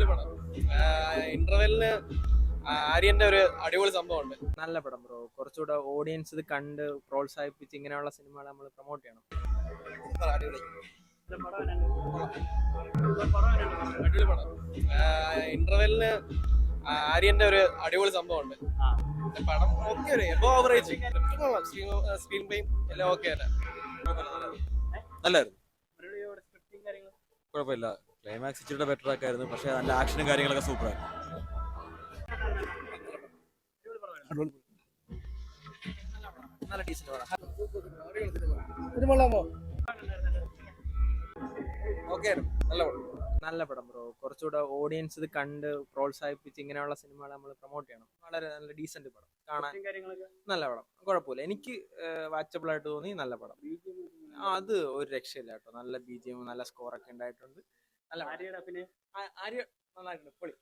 പടം. ഇന്റർവെല്ലിന് ആര്യന്റെ ഒരു അടിപൊളി സംഭവമുണ്ട്. നല്ല പടം ബ്രോ. കുറച്ചുകൂടെ ഓഡിയൻസ് ഇത് കണ്ട് പ്രോത്സാഹിപ്പിച്ച് ഇങ്ങനെയുള്ള സിനിമകൾ നമ്മൾ പ്രൊമോട്ട് ചെയ്യണം. അടിപൊളി അടിപൊളി പടം. ഇന്റർവെല്ലിന് ആര്യന്റെ ഒരു അടിപൊളി സംഭവമുണ്ട്. പടം ഓക്കെ, ഒരു എബോ ആവറേജ്. സ്ക്രീൻ പ്ലേയും എല്ലാം ഓക്കെ തന്നെ. നല്ലായിരുന്നു, കുഴപ്പമില്ല. ക്ലൈമാക്സ് ഇച്ചിരി ബെറ്റർ ഒക്കെ ആയിരുന്നു, പക്ഷേ നല്ല ആക്ഷനും കാര്യങ്ങളൊക്കെ സൂപ്പർ ആയിരുന്നു. നല്ല ഡീസന്റ് പടം. ഓക്കെ, നല്ല പടം. നല്ല പടം ബ്രോ. കുറച്ചുകൂടെ ഓഡിയൻസ് ഇത് കണ്ട് പ്രോത്സാഹിപ്പിച്ച് ഇങ്ങനെയുള്ള സിനിമകൾ നമ്മൾ പ്രൊമോട്ട് ചെയ്യണം. വളരെ നല്ല ഡീസന്റ് പടം. കാണാൻ നല്ല പടം, കുഴപ്പമില്ല. എനിക്ക് വാച്ചബിൾ ആയിട്ട് തോന്നി. നല്ല പടം. അത് ഒരു രക്ഷയില്ല കേട്ടോ. നല്ല BGM, നല്ല സ്കോറൊക്കെ ഉണ്ടായിട്ടുണ്ട്. നല്ല ആര്യ നന്നായിട്ടുണ്ട്. പൊളി.